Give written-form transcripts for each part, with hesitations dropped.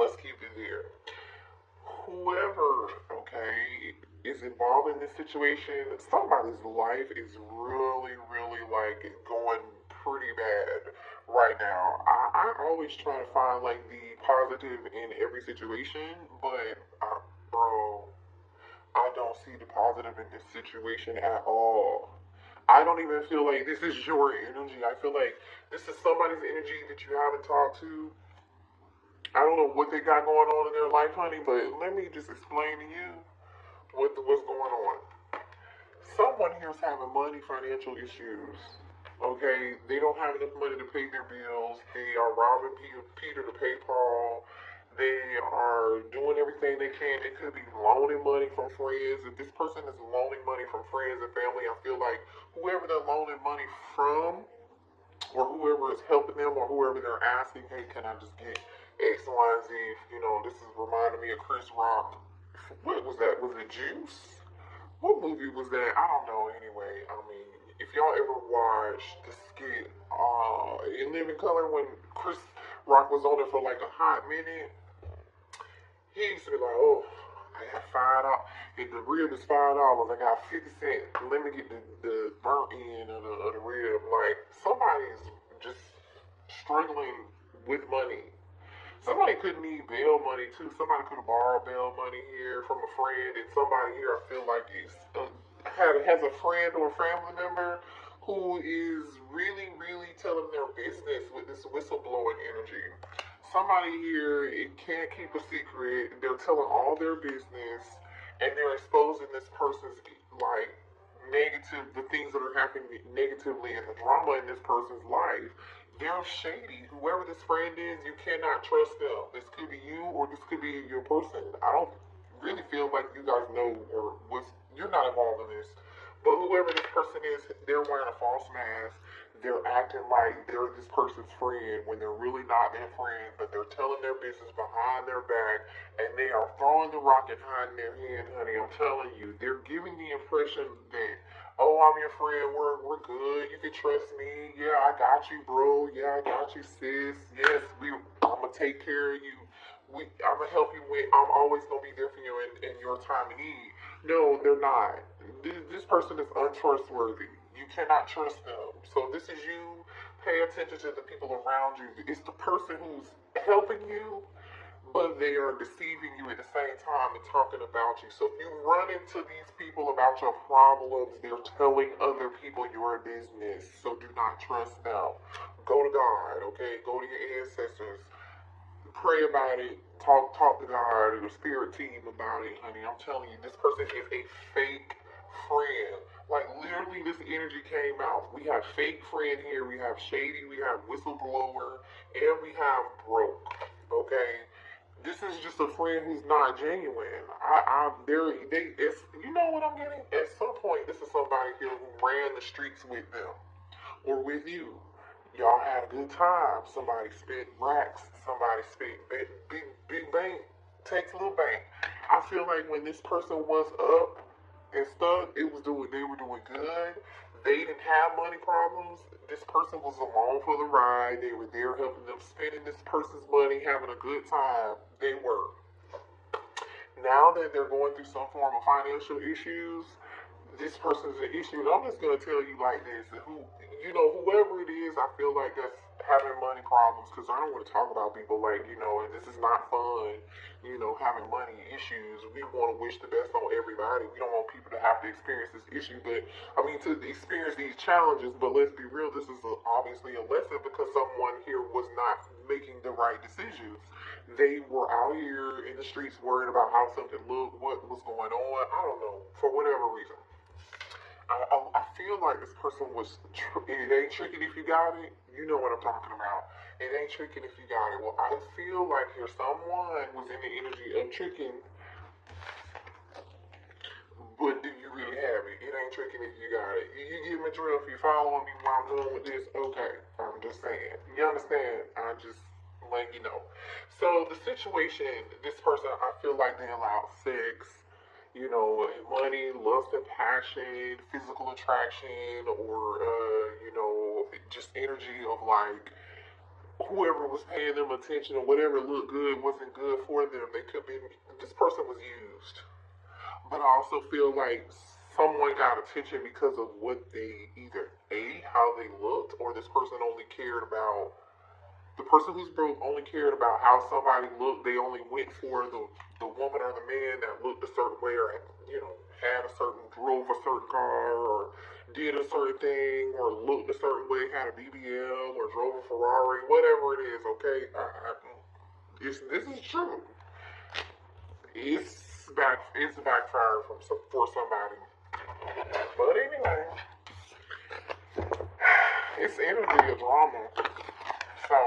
Let's keep it there. Whoever, okay, is involved in this situation, somebody's life is really, really like going pretty bad right now. I always try to find like the positive in every situation, but bro, I don't see the positive in this situation at all. I don't even feel like this is your energy. I feel like this is somebody's energy that you haven't talked to. I don't know what they got going on in their life, honey, but let me just explain to you what's going on. Someone here is having money financial issues. Okay, they don't have enough money to pay their bills. They are robbing Peter to pay Paul. They are doing everything they can. They could be loaning money from friends. If this person is loaning money from friends and family, I feel like whoever they're loaning money from, or whoever is helping them, or whoever they're asking, hey, can I just get X, Y, and Z? You know, this is reminding me of Chris Rock. What was that? Was it Juice? What movie was that? I don't know. Anyway, I mean, if y'all ever watched the skit in Living Color when Chris Rock was on it for like a hot minute, he used to be like, "Oh, I got $5. If the rib is $5, I got 50 cents. Let me get the burnt end of the rib." Like somebody's just struggling with money. Somebody could need bail money too. Somebody could have borrowed bail money here from a friend, and somebody here I feel like is has a friend or a family member who is really, really telling their business with this whistleblowing energy. Somebody here can't keep a secret. They're telling all their business, and they're exposing this person's like negative, the things that are happening negatively, and the drama in this person's life. They're shady. Whoever this friend is, you cannot trust them. This could be you, or this could be your person. I don't really feel like you guys know, or was you're not involved in this. But whoever this person is, they're wearing a false mask. They're acting like they're this person's friend when they're really not their friend, but they're telling their business behind their back, and they are throwing the rock and hiding their hand, honey. I'm telling you, they're giving the impression that, oh, I'm your friend, we're good, you can trust me, yeah, I got you, bro, yeah, I got you, sis, yes, I'm gonna take care of you, I'm gonna help you I'm always gonna be there for you in your time of need. No, they're not. This person is untrustworthy. You cannot trust them. So this is you. Pay attention to the people around you. It's the person who's helping you, but they are deceiving you at the same time and talking about you. So if you run into these people about your problems, they're telling other people your business. So do not trust them. Go to God, okay? Go to your ancestors. Pray about it. Talk to God or the spirit team about it, honey. I'm telling you, this person is a fake friend. Like literally, this energy came out. We have fake friend here. We have shady. We have whistleblower, and we have broke. Okay, this is just a friend who's not genuine. You know what I'm getting? At some point, this is somebody here who ran the streets with them or with you. Y'all had a good time. Somebody spent racks. Somebody spent big bank. Takes a little bank. I feel like when this person was up and stuff, they were doing good. They didn't have money problems. This person was along for the ride. They were there helping them, spending this person's money, having a good time. They were. Now that they're going through some form of financial issues, this person's an issue. And I'm just gonna tell you like this: whoever it is, I feel like that's having money problems. Because I don't want to talk about people like this is not fun. Having money issues. We want to wish the best on everybody. We don't want people to have to experience this issue, but I mean to experience these challenges. But let's be real: this is obviously a lesson because someone here was not making the right decisions. They were out here in the streets worried about how something looked, what was going on. I don't know, for whatever reason. I feel like this person was. It ain't tricking if you got it. You know what I'm talking about. It ain't tricking if you got it. Well, I feel like here someone was in the energy of tricking, but do you really have it? It ain't tricking if you got it. You get my drill. If you following me where I'm going with this, okay. I'm just saying. You understand? I just letting you know. So the situation, this person, I feel like they allowed sex, money, lust and passion, physical attraction, or just energy of like whoever was paying them attention or whatever looked good wasn't good for them. They could be, this person was used. But I also feel like someone got attention because of what they either how they looked, or this person only cared about, the person who's broke only cared about how somebody looked. They only went for the woman or the man that looked a certain way, or, you know, had a certain, drove a certain car, or did a certain thing, or looked a certain way, had a BBL, or drove a Ferrari, whatever it is, okay? This is true. It's backfired for somebody. But anyway, it's energy of drama. So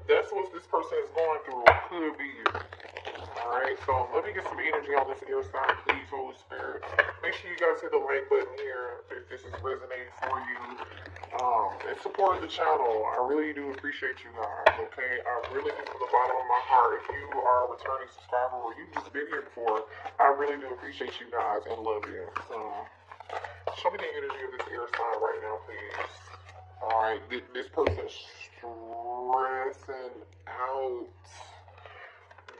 that's what this person is going through. It could be you. Alright, so let me get some energy on this air sign, please, Holy Spirit. Make sure you guys hit the like button here if this is resonating for you. And support the channel. I really do appreciate you guys, okay? I really do from the bottom of my heart. If you are a returning subscriber or you've just been here before, I really do appreciate you guys and love you. So, show me the energy of this air sign right now, please. Alright, this person's stressing out.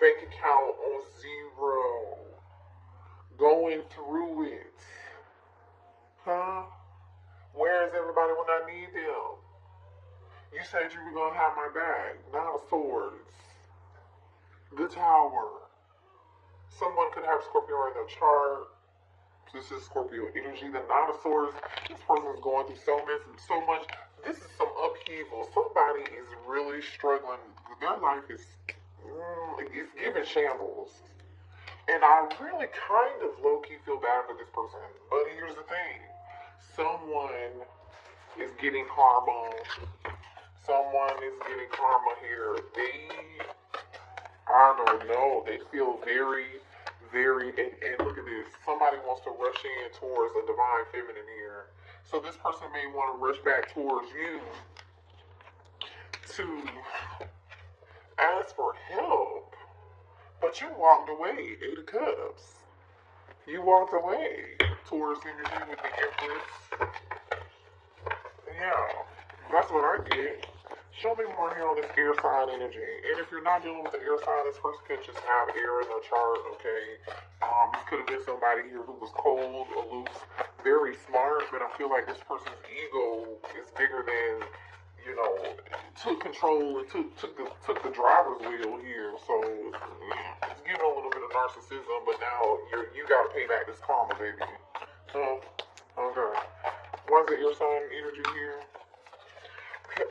Bank account on zero. Going through it. Huh? Where is everybody when I need them? You said you were going to have my back. Nine of Swords. The Tower. Someone could have Scorpio in their chart. This is Scorpio energy. The Nine of Swords. This person is going through so much. This is some upheaval. Somebody is really struggling. Their life is it's giving shambles. And I really kind of low-key feel bad for this person. But here's the thing. Someone is getting karma. Someone is getting karma here. I don't know. They feel very, and look at this. Somebody wants to rush in towards a divine feminine here. So this person may want to rush back towards you to ask for help. But you walked away, Eight of Cups. You walked away towards energy with the Empress. Yeah, that's what I get. Show me more here on this air sign energy. And if you're not dealing with the air sign, this person could just have air in their chart, okay? This could have been somebody here who was cold, aloof, very smart, but I feel like this person's ego is bigger than, you know, took control and took the driver's wheel here. So yeah, it's giving a little bit of narcissism, but now you gotta pay back this karma, baby. So okay, why is the air sign energy here?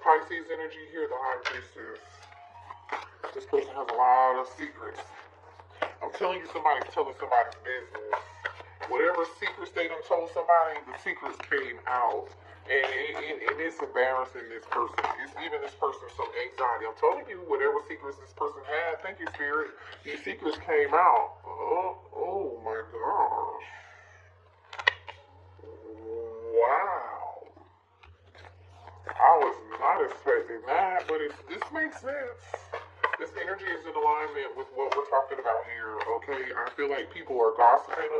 Pisces energy here, the High Priestess. This person has a lot of secrets. I'm telling you, somebody's telling somebody's business. Whatever secrets they done told somebody, the secrets came out. And it's embarrassing this person. It's giving this person some anxiety. I'm telling you, whatever secrets this person had, thank you, Spirit, these secrets came out. Oh my gosh. Wow. I was not expecting that, but this makes sense. This energy is in alignment with what we're talking about here, okay? I feel like people are gossiping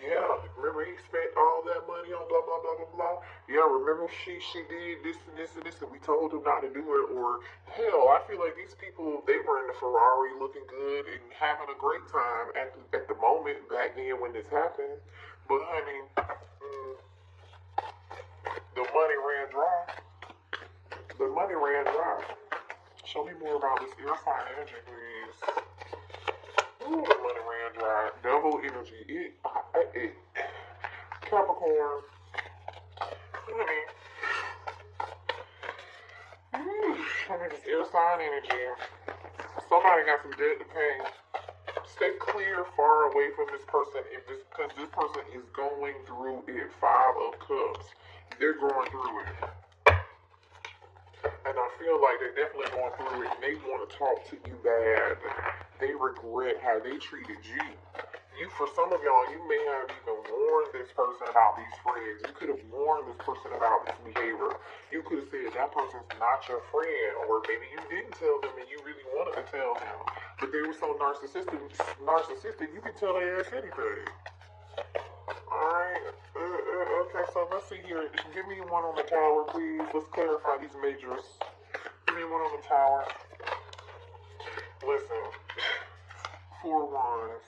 yeah, remember he spent all that money on blah, blah, blah, blah, blah. Yeah, remember she did this and this and this and we told him not to do it. Or, hell, I feel like these people, they were in the Ferrari looking good and having a great time at the moment back then when this happened. But, honey, the money ran dry. The money ran dry. Show me more about this air sign energy, please. Ooh, the money ran dry. Double energy. Capricorn. Honey. Show me this air sign energy. Somebody got some debt to pay. Stay clear, far away from this person, because this person is going through it. Five of Cups. They're going through it. And I feel like they're definitely going through it. And they want to talk to you bad. They regret how they treated you. For some of y'all, you may have even warned this person about these friends. You could have warned this person about this behavior. You could have said that person's not your friend, or maybe you didn't tell them and you really wanted to tell them. But they were so narcissistic, you can tell their ass anything. Alright, okay, so let's see here. Give me one on the tower, please. Let's clarify these majors. Give me one on the tower. Listen, 4 wands.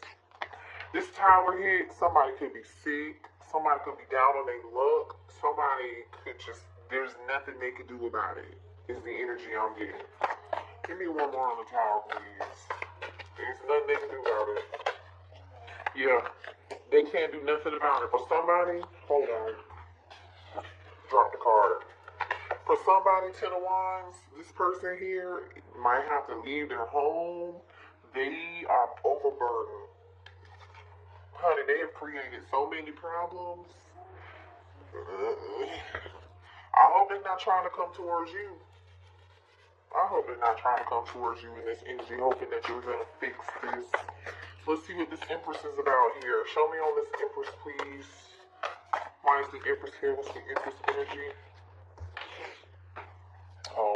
This tower hit, somebody could be sick. Somebody could be down on their luck. Somebody could just, there's nothing they can do about it, is the energy I'm getting. Give me one more on the tower, please. There's nothing they can do about it. Yeah, they can't do nothing about it. For somebody, hold on. Drop the card. For somebody, 10 of Wands, this person here might have to leave their home. They are overburdened. Honey, they have created so many problems. I hope they're not trying to come towards you. I hope they're not trying to come towards you in this energy, hoping that you're going to fix this. Let's see what this Empress is about here. Show me on this Empress, please. Why is the Empress here? What's the Empress energy? Oh,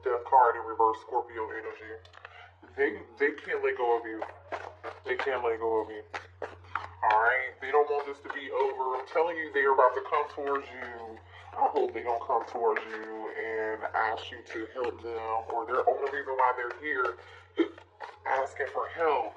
Death card in reverse, Scorpio energy. They can't let go of you. They can't let go of you. Alright? They don't want this to be over. I'm telling you, they're about to come towards you. I hope they don't come towards you and ask you to help them, or the only reason why they're here asking for help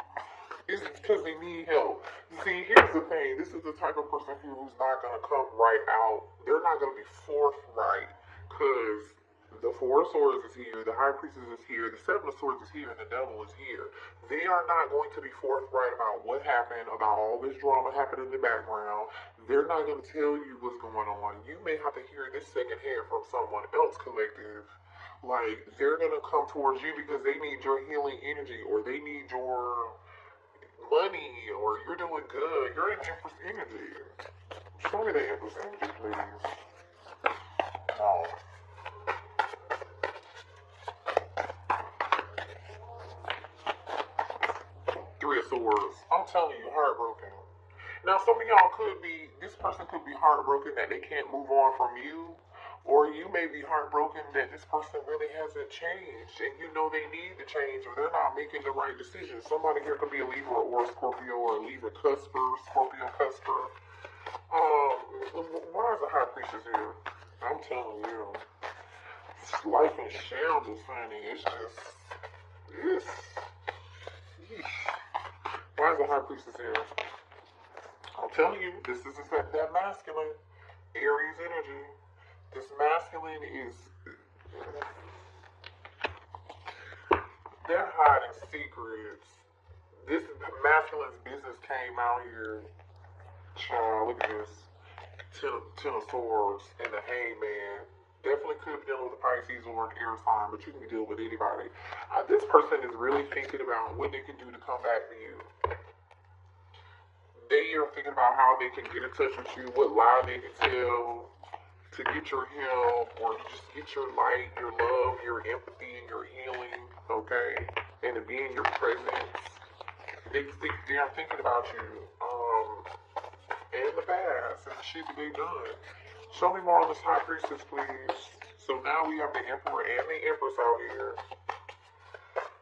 is because they need help. See, here's the thing. This is the type of person who's not going to come right out. They're not going to be forthright, because the Four of Swords is here, the High Priestess is here, the Seven of Swords is here, and the Devil is here. They are not going to be forthright about what happened, about all this drama happening in the background. They're not going to tell you what's going on. You may have to hear this secondhand from someone else, collective. Like, they're going to come towards you because they need your healing energy, or they need your money, or you're doing good. You're in Empress energy. Show me the Empress energy, please. No. Three of Swords. I'm telling you, heartbroken. Now, some of y'all could be, this person could be heartbroken that they can't move on from you, or you may be heartbroken that this person really hasn't changed, and you know they need to change, or they're not making the right decisions. Somebody here could be a Libra or a Scorpio, or a Libra cusper, Scorpio cusper. Why is the High Priestess here? I'm telling you, life in shambles, honey. It's just, it's, why is the High Priestess here? I'm telling you, this is that masculine Aries energy. This masculine is, they're hiding secrets. This masculine's business came out here. Child, look at this. Ten of Swords and the Hangman. Definitely could be dealing with a Pisces or an air sign, but you can deal with anybody. This person is really thinking about what they can do to come back to you. They are thinking about how they can get in touch with you, what lie they can tell to get your help, or to just get your light, your love, your empathy, and your healing, okay? And to be in your presence. They are thinking about you, and the past, and the shit that they've done. Show me more on this High Priestess, please. So now we have the Emperor and the Empress out here.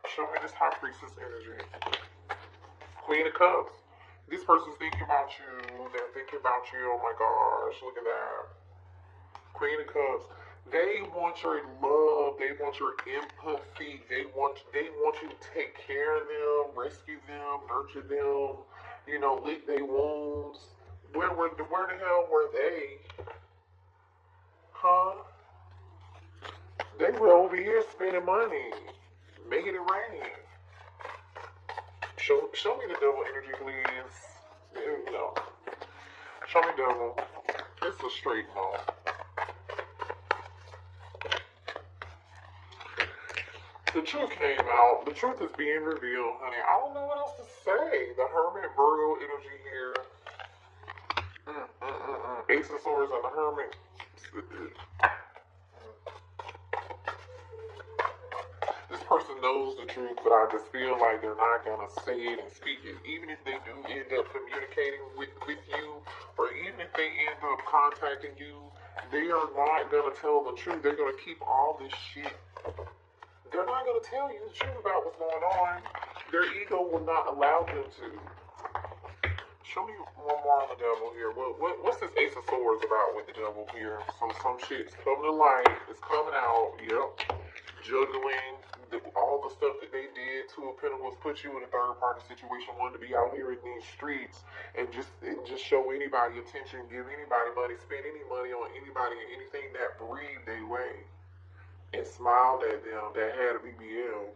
Show me this High Priestess energy. Queen of Cups. This person's thinking about you. They're thinking about you. Oh my gosh, look at that. Queen of Cups. They want your love. They want your empathy. They want you to take care of them, rescue them, nurture them. You know, lick their wounds. Where the hell were they? Huh? They were over here spending money, making it rain. Show me the Devil energy, please. There we go. Show me Devil. It's a straight no. The truth came out. The truth is being revealed, honey. I don't know what else to say. The Hermit, Virgo energy here. Ace of Swords on the Hermit. This person knows the truth, but I just feel like they're not going to say it and speak it. Even if they do end up communicating with you, or even if they end up contacting you, they are not going to tell the truth. They're going to keep all this shit. They're not going to tell you the truth about what's going on. Their ego will not allow them to. Show me one more on the Devil here. What's this Ace of Swords cards about with the devil here. So some shit's coming to light. It's coming out. Yep. Juggling. All the stuff that they did. Two of Pentacles put you in a third party situation. Wanted to be out here in these streets and just show anybody attention, give anybody money, spend any money on anybody and anything that breathed their way. And smiled at them that had a BBL.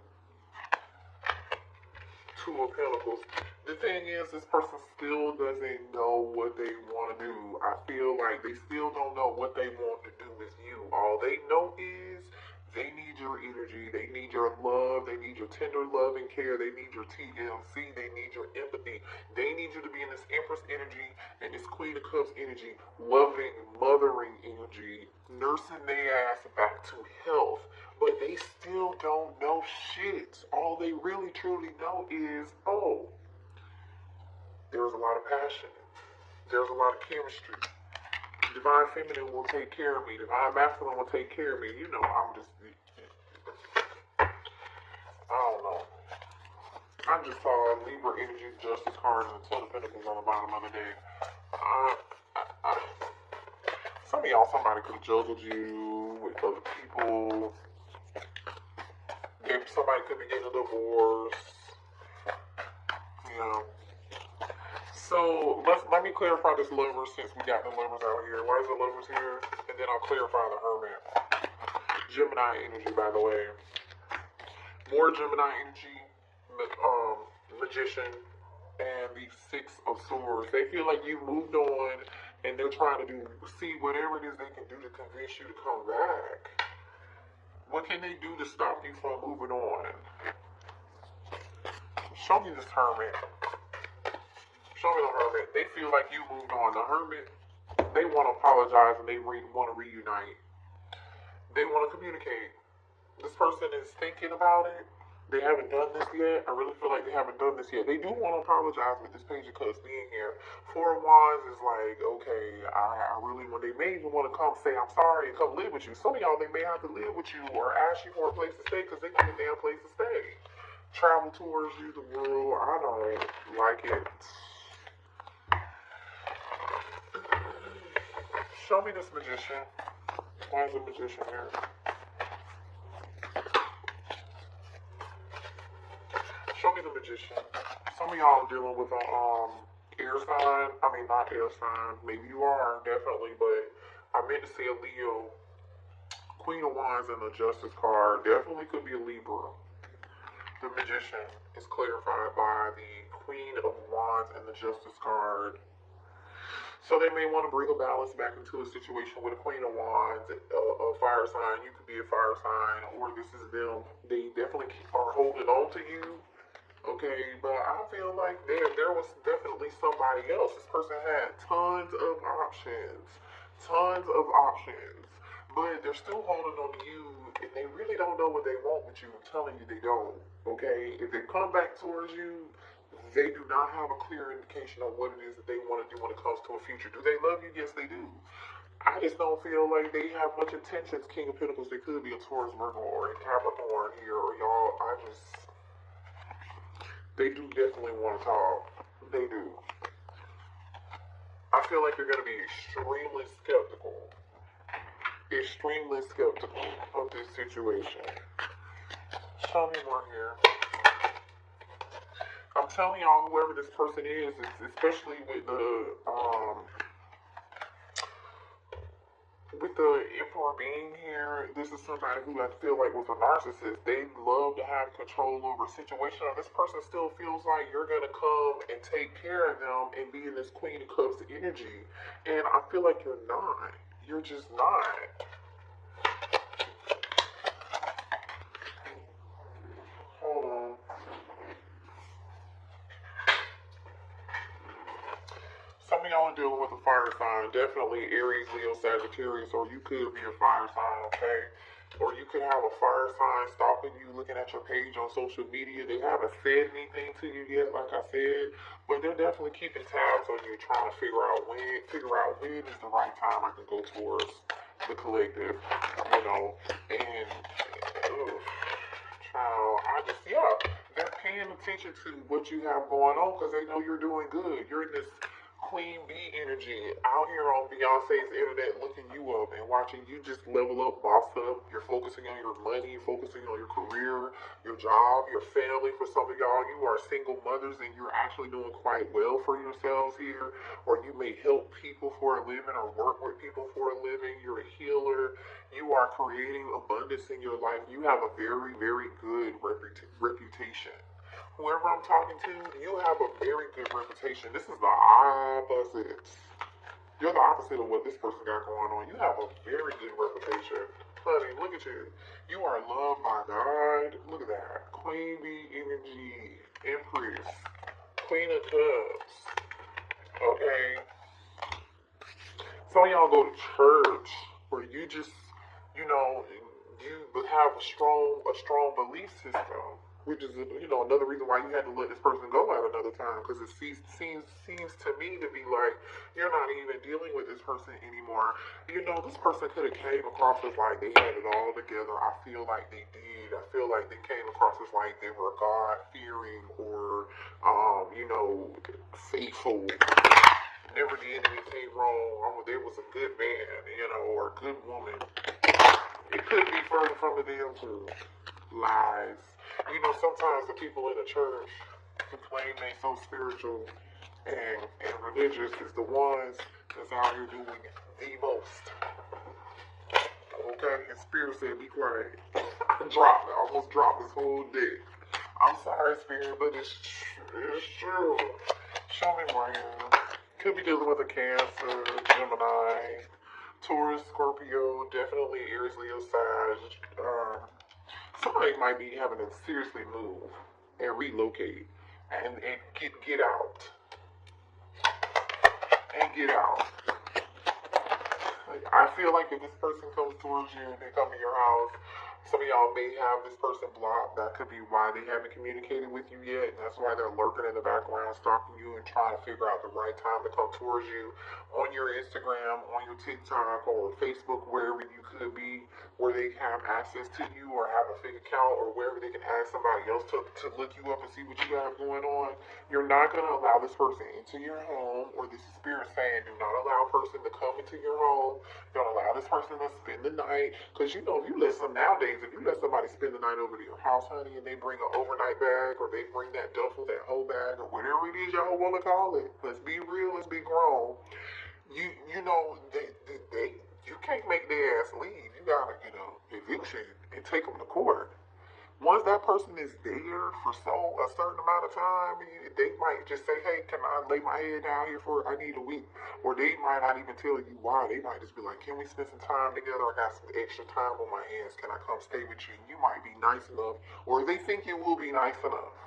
Two of Pentacles. The thing is, this person still doesn't know what they want to do. I feel like they still don't know what they want to do with you. All they know is they need your energy. They need your love. They need your tender love and care. They need your TLC. They need your empathy. They need you to be in this Empress energy and this Queen of Cups energy, loving, mothering energy, nursing their ass back to health. But they still don't know shit. All they really truly know is, oh, there's a lot of passion. There's a lot of chemistry. Divine Feminine will take care of me. Divine Masculine will take care of me. You know, I'm just, I don't know. I just saw Libra Energy Justice card and the Ten of Pentacles on the bottom of the deck. Some of y'all, somebody could have juggled you with other people. Somebody could be getting a divorce. You know. So let me clarify this Lover since we got the Lovers out here. Why is the Lovers here? And then I'll clarify the Hermit. Gemini energy, by the way. More Gemini energy, Magician, and the Six of Swords. They feel like you moved on, and they're trying to see whatever it is they can do to convince you to come back. What can they do to stop you from moving on? Show me this Hermit. Show me the Hermit. They feel like you moved on. The Hermit, they want to apologize and they want to reunite. They want to communicate. This person is thinking about it. They haven't done this yet. I really feel like they haven't done this yet. They do want to apologize with this Page of Cups being here. Four of Wands is like, okay, I really want, they may even want to come say I'm sorry and come live with you. Some of y'all, they may have to live with you or ask you for a place to stay because they need a damn place to stay. Travel towards you, the world. I don't like it. Show me this Magician. Why is the Magician here? Show me the Magician. Some of y'all are dealing with a air sign. I mean, not air sign. Maybe you are, definitely, but I meant to say a Leo. Queen of Wands and the Justice card. Definitely could be a Libra. The Magician is clarified by the Queen of Wands and the Justice card. So they may want to bring a balance back into a situation with a Queen of Wands, a fire sign. You could be a fire sign, or this is them. They definitely are holding on to you, okay? But I feel like there was definitely somebody else. This person had tons of options, but they're still holding on to you, and they really don't know what they want with you. I'm telling you, they don't, okay? If they come back towards you, they do not have a clear indication of what it is that they want to do when it comes to a future. Do they love you? Yes, they do. I just don't feel like they have much intentions. King of Pentacles, they could be a Taurus, Virgo, or a Capricorn here, or y'all. They do definitely want to talk. They do. I feel like they're going to be extremely skeptical of this situation. Show me more here. I'm telling y'all, whoever this person is, especially with the Emperor being here, this is somebody who I feel like was a narcissist. They love to have control over a situation. Or this person still feels like you're gonna come and take care of them and be in this Queen of Cups energy, and I feel like you're not. You're just not. Hold on. Some of y'all are dealing with a fire sign, definitely Aries, Leo, Sagittarius, or you could be a fire sign, okay? Or you could have a fire sign stalking you, looking at your page on social media. They haven't said anything to you yet, like I said, but they're definitely keeping tabs on you, trying to figure out when is the right time I can go towards the collective, you know, and, child, they're paying attention to what you have going on because they know you're doing good. You're in this Queen Bee energy out here on Beyonce's internet looking you up and watching you just level up, boss up. You're focusing on your money, focusing on your career, your job, your family. For some of y'all, you are single mothers and you're actually doing quite well for yourselves here. Or you may help people for a living or work with people for a living. You're a healer. You are creating abundance in your life. You have a very, very good reputation. Whoever I'm talking to, you have a very good reputation. This is the opposite. You're the opposite of what this person got going on. You have a very good reputation. Honey, look at you. You are loved by God. Look at that. Queen Bee energy. Empress. Queen of Cups. Okay. Some of y'all go to church where you just, you know, you have a strong belief system. Which is, you know, another reason why you had to let this person go at another time, because it seems to me to be like you're not even dealing with this person anymore. You know, this person could have came across as like they had it all together. I feel like they did. I feel like they came across as like they were God-fearing or, you know, faithful. Never did anything wrong. They was a good man, you know, or a good woman. It could be further from the damn truth. Lies. You know, sometimes the people in the church who claim they so spiritual and religious is the ones that's out here doing the most. Okay? And Spirit said, be quiet. I almost dropped this whole day. I'm sorry, Spirit, but it's true. Show me where I am. Could be dealing with a Cancer, Gemini, Taurus, Scorpio, definitely Aries, Leo, Sag. Somebody might be having to seriously move and relocate and get out. And get out. I feel like if this person comes towards you and they come to your house, some of y'all may have this person blocked. That could be why they haven't communicated with you yet. And that's why they're lurking in the background, stalking you and trying to figure out the right time to come towards you on your Instagram, on your TikTok, or Facebook, wherever you could be, where they have access to you or have a fake account or wherever they can ask somebody else to look you up and see what you have going on. You're not going to allow this person into your home, or this is Spirit saying, do not allow a person to come into your home. Don't allow this person to spend the night. Because you know, if you let somebody spend the night over to your house, honey, and they bring an overnight bag, or they bring that duffel, that whole bag, or whatever it is y'all want to call it. Let's be real, let's be grown. You know, you can't make their ass leave. You gotta, you know, eviction and take them to court. Once that person is there for a certain amount of time, they might just say, hey, can I lay my head down here I need a week? Or they might not even tell you why. They might just be like, can we spend some time together? I got some extra time on my hands. Can I come stay with you? And you might be nice enough, or they think you will be nice enough.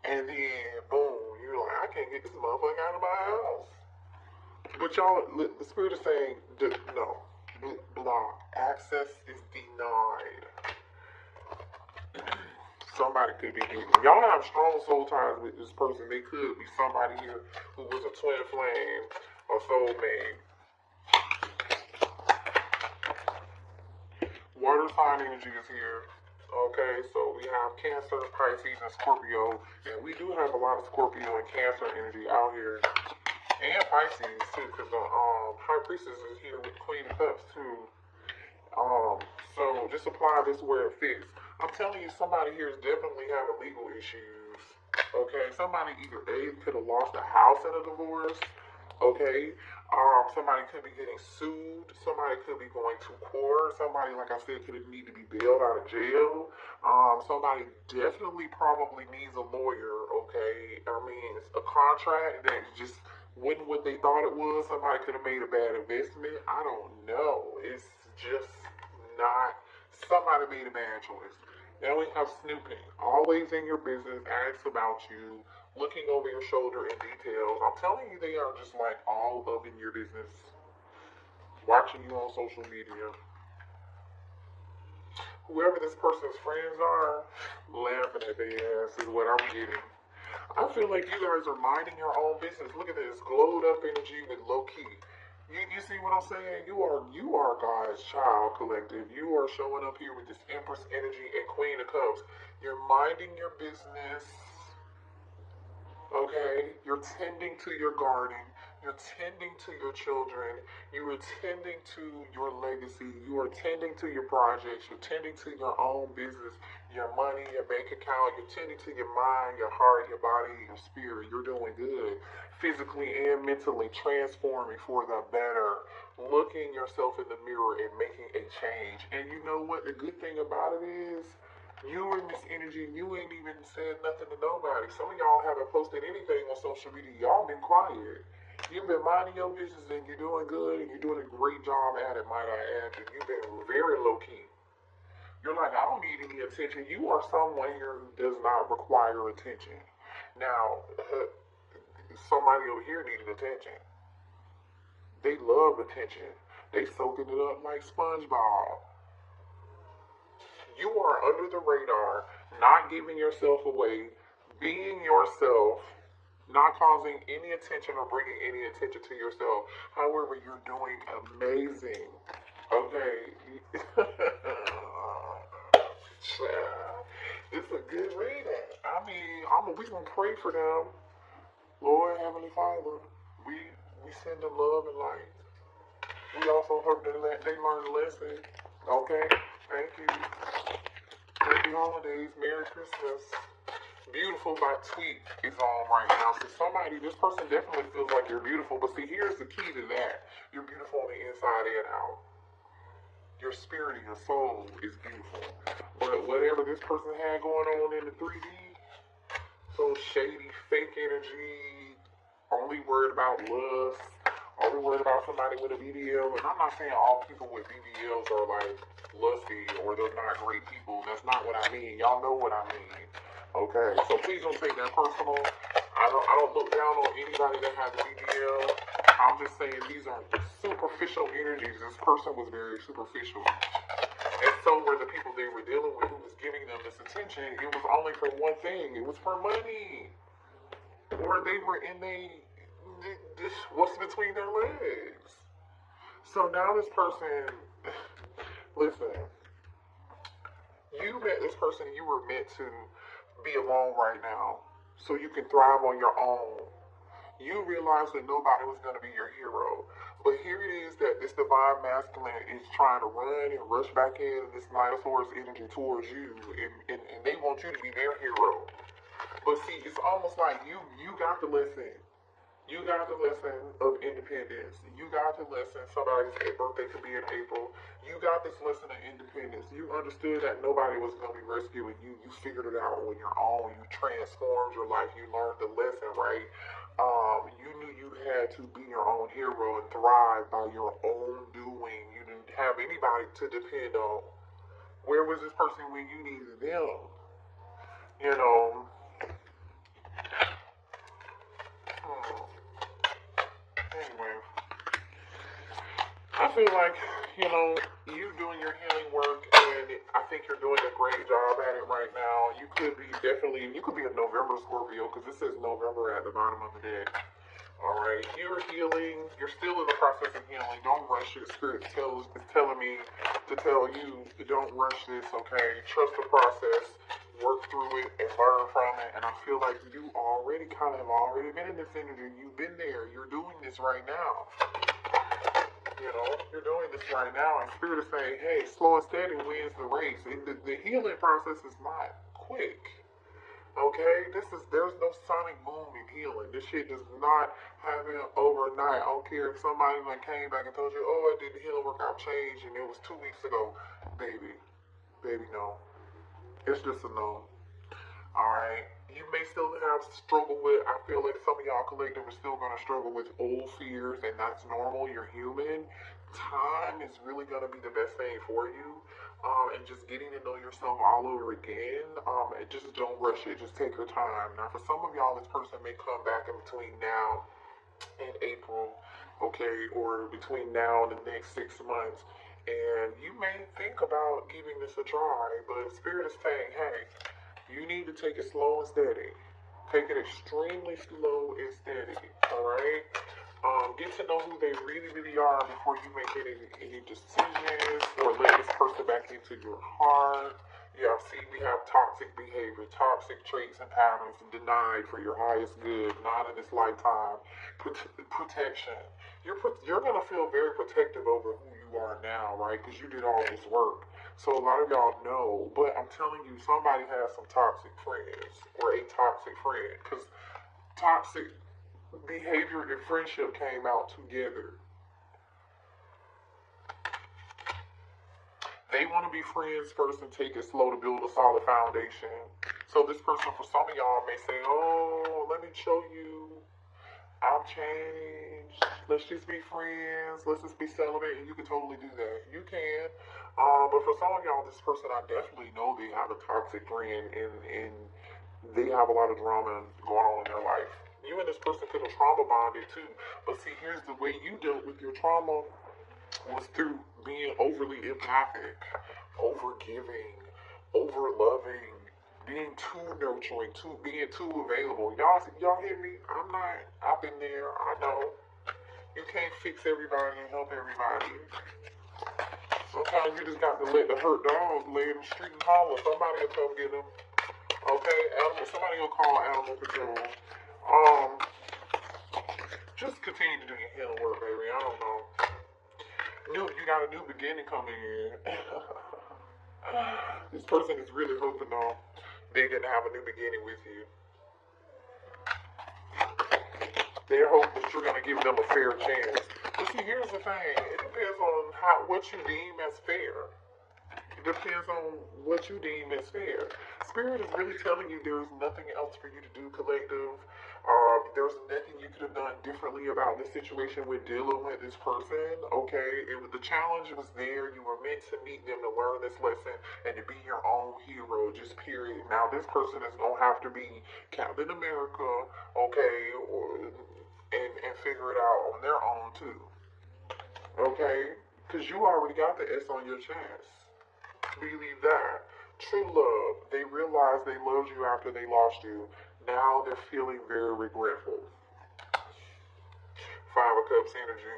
And then, boom, you're like, I can't get this motherfucker out of my house. But y'all, the Spirit is saying, no, block. Access is denied. Somebody could be getting. Y'all have strong soul ties with this person. They could be somebody here who was a twin flame or soulmate. Water sign energy is here. Okay, so we have Cancer, Pisces, and Scorpio. And we do have a lot of Scorpio and Cancer energy out here. And Pisces, too, because the High Priestess is here with Queen of Cups, too. So just apply this where it fits. I'm telling you, somebody here is definitely having legal issues. Okay, somebody either A, could have lost a house in a divorce. Okay, somebody could be getting sued. Somebody could be going to court. Somebody, like I said, could need to be bailed out of jail. Somebody definitely probably needs a lawyer. Okay, I mean, it's a contract that just wasn't what they thought it was. Somebody could have made a bad investment. I don't know. It's just not. Somebody made a bad choice. Now we have snooping. Always in your business, asks about you, looking over your shoulder in details. I'm telling you, they are just like all up in your business. Watching you on social media. Whoever this person's friends are, laughing at their ass is what I'm getting. I feel like you guys are minding your own business. Look at this, glowed up energy with low key. You see what I'm saying? You are God's child collective. You are showing up here with this Empress energy and Queen of Cups. You're minding your business. Okay? You're tending to your garden. You're tending to your children. You are tending to your legacy. You are tending to your projects. You're tending to your own business, your money, your bank account. You're tending to your mind, your heart, your body, your spirit. You're doing good. Physically and mentally transforming for the better. Looking yourself in the mirror and making a change. And you know what? The good thing about it is, you in this energy, you ain't even said nothing to nobody. Some of y'all haven't posted anything on social media. Y'all been quiet. You've been minding your business and you're doing good and you're doing a great job at it, might I add. And you've been very low key. You're like, I don't need any attention. You are someone here who does not require attention. Now, somebody over here needed attention. They love attention. They soaking it up like SpongeBob. You are under the radar, not giving yourself away, being yourself, not causing any attention or bringing any attention to yourself. However, you're doing amazing. Okay. It's a good reading. I mean, we gonna pray for them. Lord Heavenly Father, we send them love and light. We also hope they learn a lesson. Okay? Thank you. Happy holidays. Merry Christmas. Beautiful by Tweet is on right now. So this person definitely feels like you're beautiful. But see, here's the key to that. You're beautiful on the inside and out. Your spirit and your soul is beautiful. But whatever this person had going on in the 3D, so shady, fake energy, only worried about lust, only worried about somebody with a BBL. And I'm not saying all people with BBLs are like lusty or they're not great people. That's not what I mean. Y'all know what I mean. Okay, so please don't take that personal. I don't look down on anybody that has a BBL. I'm just saying these are superficial energies. This person was very superficial. And so were the people they were dealing with who was giving them this attention. It was only for one thing. It was for money. Or they were in what's between their legs. So now this person, listen, you met this person, you were meant to be alone right now so you can thrive on your own. You realize that nobody was going to be your hero. But here it is that this divine masculine is trying to run and rush back in this Minotaur's energy towards you, and they want you to be their hero. But see, it's almost like you got the lesson. You got the lesson of independence. You got the lesson somebody's birthday could be in April. You got this lesson of independence. You understood that nobody was going to be rescuing you. You figured it out on your own. You transformed your life. You learned the lesson, right? You knew you had to be your own hero and thrive by your own doing. You didn't have anybody to depend on. Where was this person when you needed them? You know. Anyway, I feel like, you doing your healing work, and I think you're doing a great job at it right now. You could be a November Scorpio, because it says November at the bottom of the deck. Alright, you're healing. You're still in the process of healing. Don't rush it. Spirit is telling me to tell you, don't rush this, okay? Trust the process. Work through it and learn from it. And I feel like you already have already been in this energy. You've been there. You're doing this right now. You're doing this right now. And Spirit is saying, hey, slow and steady wins the race. And the healing process is not quick. Okay, there's no sonic boom in healing. This shit does not happen overnight. I don't care if somebody came back and told you, oh, I did the healing work, I've changed, and it was 2 weeks ago. Baby, no. It's just a no. Alright, you may still have struggle with, I feel like some of y'all collective are still going to struggle with old fears, and that's normal. You're human. Time is really going to be the best thing for you. And just getting to know yourself all over again. And just don't rush it. Just take your time. Now, for some of y'all, this person may come back in between now and April, okay, or between now and the next 6 months. And you may think about giving this a try, but Spirit is saying, hey, you need to take it slow and steady. Take it extremely slow and steady, all right? Get to know who they really, really are before you make any decisions or let this person back into your heart. Yeah, see, we have toxic behavior, toxic traits and patterns denied for your highest good, not in this lifetime. Protection. You're gonna feel very protective over who you are now, right? Because you did all this work. So a lot of y'all know, but I'm telling you, somebody has some toxic friends or a toxic friend, because toxic behavior and friendship came out together. They want to be friends first and take it slow to build a solid foundation. So this person, for some of y'all, may say, oh, let me show you. I've changed. Let's just be friends. Let's just be celibate. And you can totally do that. You can. But for some of y'all, this person, I definitely know they have a toxic friend and they have a lot of drama going on in their life. You and this person could have trauma bonded too. But see, here's the way you dealt with your trauma was through being overly empathic, over giving, over loving, being too nurturing, being too available. Y'all hear me? I've been there. I know. You can't fix everybody and help everybody. Sometimes you just got to let the hurt dogs lay in the street and holler. Somebody will come get them. Okay? Somebody will call animal control. Just continue to do your healing work, baby. I don't know. You got a new beginning coming in. This person is really hoping on they're gonna have a new beginning with you. They're hoping that you're gonna give them a fair chance. But see, here's the thing. It depends on what you deem as fair. It depends on what you deem as fair. Spirit is really telling you there's nothing else for you to do, collective. There's nothing you could have done differently about this situation with dealing with this person, okay? The challenge was there. You were meant to meet them to learn this lesson and to be your own hero, just period. Now, this person is going to have to be Captain America, okay, and figure it out on their own, too, okay? Because you already got the S on your chest. Believe that. True love. They realized they loved you after they lost you. Now they're feeling very regretful. Five of Cups energy.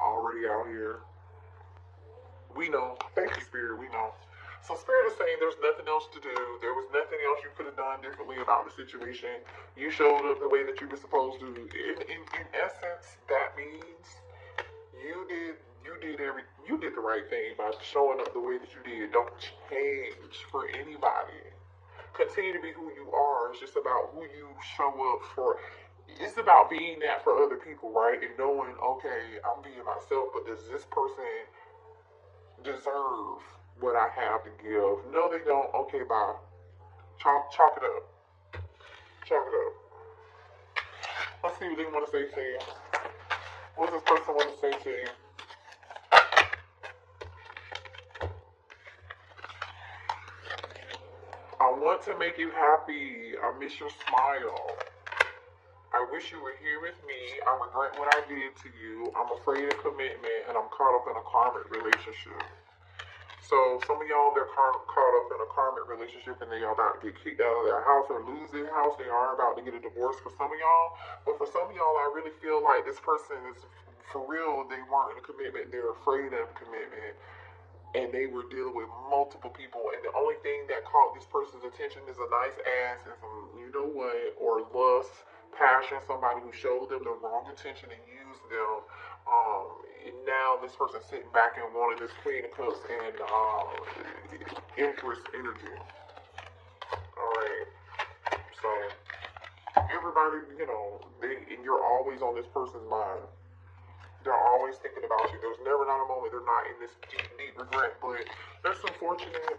Already out here. We know. Thank you, Spirit. We know. So Spirit is saying there's nothing else to do. There was nothing else you could have done differently about the situation. You showed up the way that you were supposed to. In essence, that means you did the right thing by showing up the way that you did. Don't change for anybody. Continue to be who you are. It's just about who you show up for. It's about being that for other people, right? And knowing, okay, I'm being myself, but does this person deserve what I have to give? No, they don't. Okay, bye. Chalk it up. Chalk it up. Let's see what they want to say to you. What does this person want to say to you? I want to make you happy. I miss your smile. I wish you were here with me. I regret what I did to you. I'm afraid of commitment, and I'm caught up in a karmic relationship. So some of y'all, they're caught up in a karmic relationship, and they are about to get kicked out of their house or lose their house. They are about to get a divorce for some of y'all. But for some of y'all, I really feel like this person is, for real, they weren't in a commitment. They're afraid of commitment. And they were dealing with multiple people, and the only thing that caught this person's attention is a nice ass and some, you know what, or lust, passion, somebody who showed them the wrong intention and used them. And now this person's sitting back and wanting this Queen of Cups and Empress energy. Alright, so everybody, and you're always on this person's mind. They're always thinking about you. There's never not a moment they're not in this deep regret. But that's unfortunate.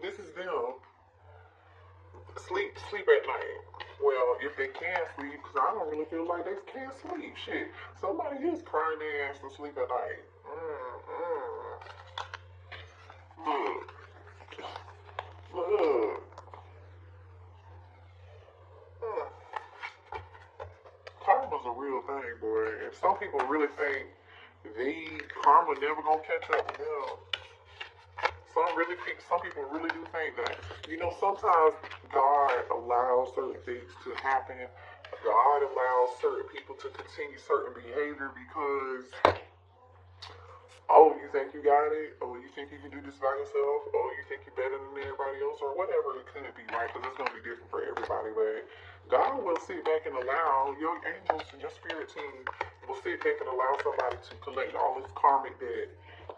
This is them. Sleep at night. Well, if they can sleep, because I don't really feel like they can sleep. Shit, somebody is crying their ass to sleep at night. Look. Karma's a real thing, boy. And some people really think karma never gonna catch up with them. Some people really do think that. Sometimes God allows certain things to happen. God allows certain people to continue certain behavior because Oh, you think you got it? Oh, you think you can do this by yourself? Oh, you think you're better than everybody else? Or whatever it could be, right? Because it's going to be different for everybody. But God will sit back and allow your angels and your spirit team will sit back and allow somebody to collect all this karmic debt.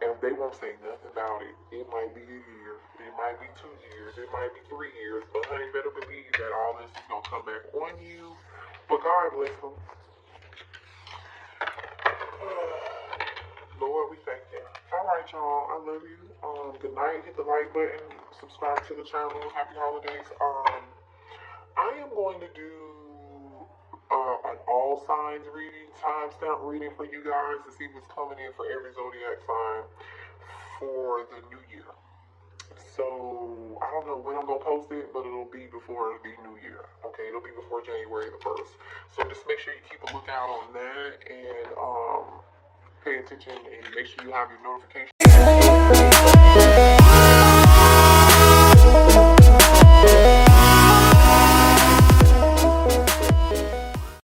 And they won't say nothing about it. It might be a year. It might be 2 years. It might be 3 years. But honey, better believe that all this is going to come back on you. But God bless them. Lord, we thank you. All right, y'all. I love you. Good night. Hit the like button. Subscribe to the channel. Happy holidays. I am going to do an all signs reading, timestamp reading for you guys to see what's coming in for every zodiac sign for the new year. So I don't know when I'm gonna post it, but it'll be before the new year. Okay, it'll be before January the 1st. So just make sure you keep a lookout on that and pay attention and make sure you have your notifications